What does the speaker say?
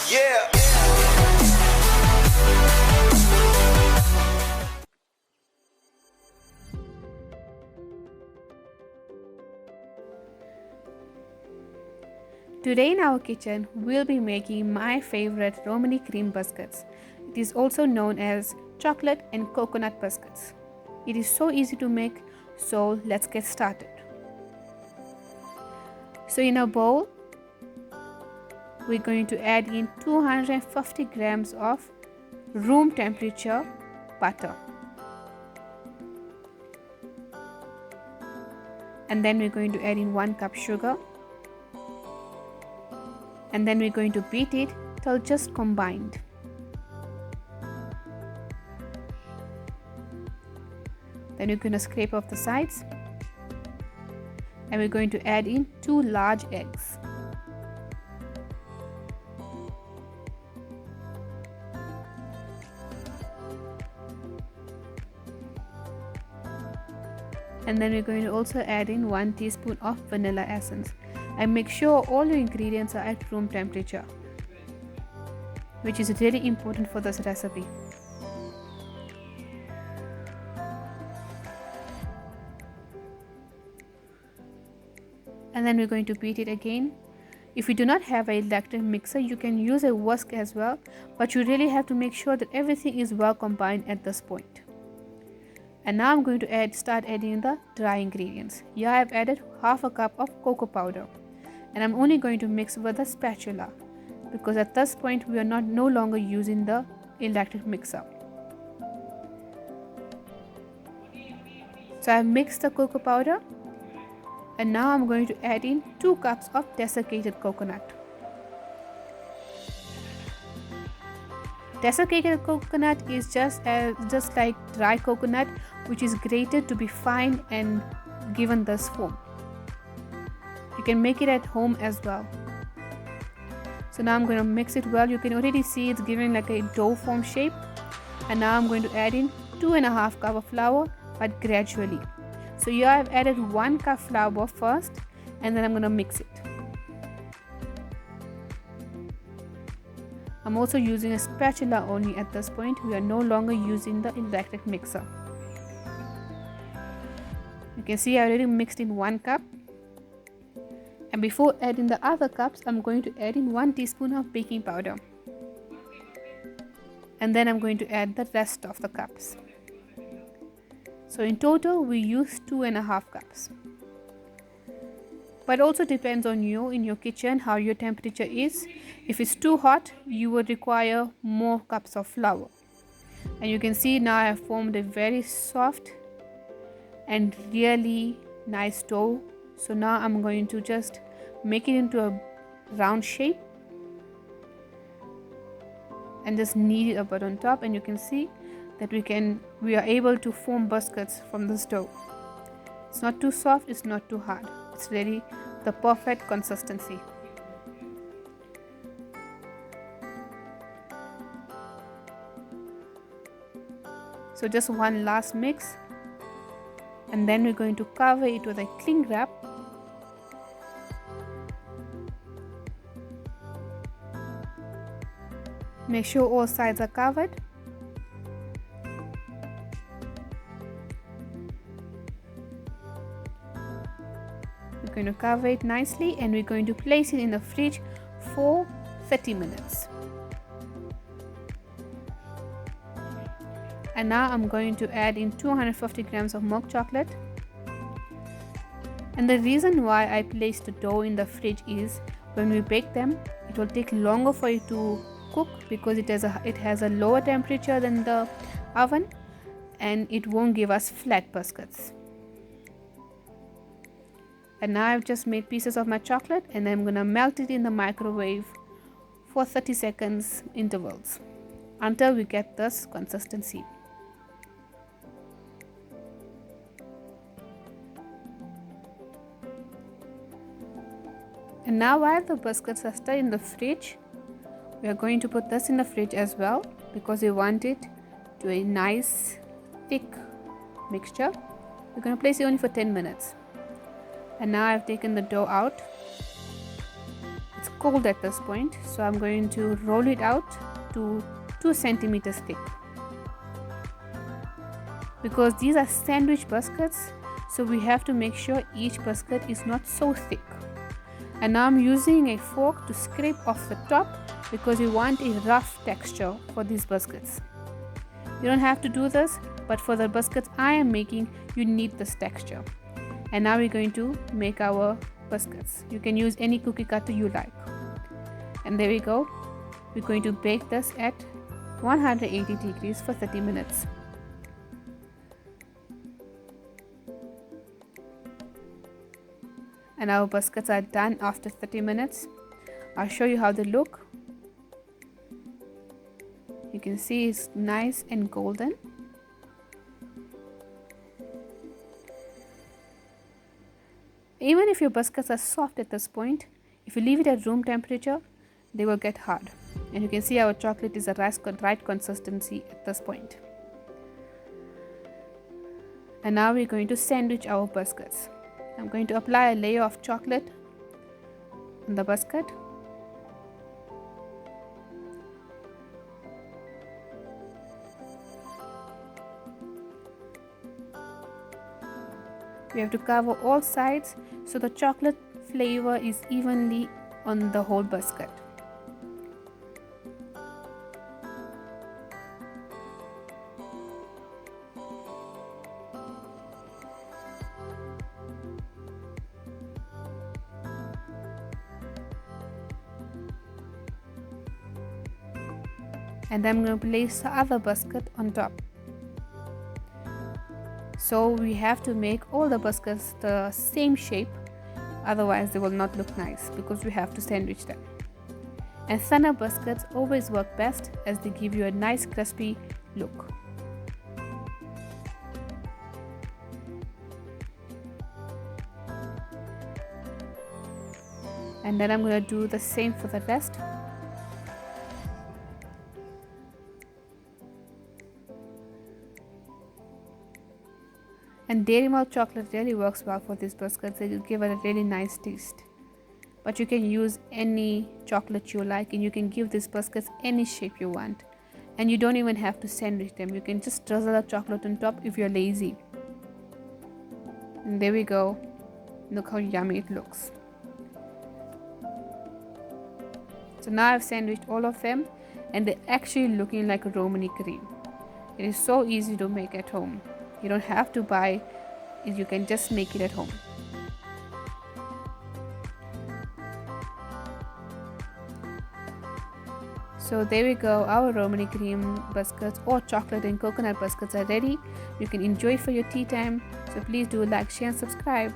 Yeah. Today in our kitchen, we'll be making my favorite Romany Cream biscuits. It is also known as chocolate and coconut biscuits. It is so easy to make, so let's get started. So in a bowl, we're going to add in 250 grams of room temperature butter. And then we're going to add in 1 cup sugar. And then we're going to beat it till just combined. Then we're going to scrape off the sides. And we're going to add in 2 large eggs. And then we're going to also add in 1 teaspoon of vanilla essence. And make sure all your ingredients are at room temperature, which is really important for this recipe. And then we're going to beat it again. If you do not have an electric mixer, you can use a whisk as well, but you really have to make sure that everything is well combined at this point. And now I'm going to start adding the dry ingredients. Here I've added half a cup of cocoa powder. And I'm only going to mix with a spatula, because at this point we are no longer using the electric mixer. So I've mixed the cocoa powder, and now I'm going to add in 2 cups of desiccated coconut. Desiccated coconut is just like dry coconut, which is grated to be fine and given this form. You can make it at home as well. So now I'm going to mix it well. You can already see it's giving like a dough form shape. And now I'm going to add in 2.5 cup of flour, but gradually. So here I've added 1 cup flour first, and then I'm going to mix it. I'm also using a spatula only at this point. We are no longer using the electric mixer. You can see I already mixed in 1 cup. And before adding the other cups, I'm going to add in 1 teaspoon of baking powder. And then I'm going to add the rest of the cups. So in total, we use 2.5 cups. But also depends on you in your kitchen how your temperature is. If it's too hot, you would require more cups of flour. And you can see now I have formed a very soft and really nice dough. So now I'm going to just make it into a round shape and just knead it a bit on top, and you can see that we are able to form biscuits from this dough. It's not too soft, it's not too hard. It's really the perfect consistency. So just one last mix, and then we're going to cover it with a cling wrap. Make sure all sides are covered. We're going to cover it nicely, and we're going to place it in the fridge for 30 minutes. And now I'm going to add in 250 grams of milk chocolate. And the reason why I place the dough in the fridge is when we bake them, it will take longer for it to cook because it has a lower temperature than the oven, and it won't give us flat biscuits. And now I've just made pieces of my chocolate, and I'm gonna melt it in the microwave for 30 seconds intervals until we get this consistency. And now while the biscuits are still in the fridge, we are going to put this in the fridge as well, because we want it to a nice thick mixture. We're going to place it only for 10 minutes. And now I've taken the dough out. It's cold at this point, so I'm going to roll it out to 2 centimeters thick. Because these are sandwich biscuits, so we have to make sure each biscuit is not so thick. And now I'm using a fork to scrape off the top because we want a rough texture for these biscuits. You don't have to do this, but for the biscuits I am making, you need this texture. And now we're going to make our biscuits. You can use any cookie cutter you like. And there we go. We're going to bake this at 180 degrees for 30 minutes. And our biscuits are done after 30 minutes. I'll show you how they look. You can see it's nice and golden. Even if your biscuits are soft at this point, if you leave it at room temperature, they will get hard. And you can see our chocolate is the right consistency at this point. And now we're going to sandwich our biscuits. I'm going to apply a layer of chocolate on the biscuit. We have to cover all sides so the chocolate flavor is evenly on the whole biscuit. And then I'm going to place the other biscuit on top. So we have to make all the biscuits the same shape, otherwise they will not look nice because we have to sandwich them. And thinner biscuits always work best as they give you a nice crispy look. And then I'm going to do the same for the rest. And dairy milk chocolate really works well for these biscuits. It will give it a really nice taste. But you can use any chocolate you like, and you can give these biscuits any shape you want. And you don't even have to sandwich them. You can just drizzle the chocolate on top if you're lazy. And there we go. Look how yummy it looks. So now I've sandwiched all of them, and they're actually looking like a Romany cream. It is so easy to make at home. You don't have to buy it, you can just make it at home. So there we go, our Romany cream biscuits or chocolate and coconut biscuits are ready. You can enjoy it for your tea time. So please do like, share and subscribe.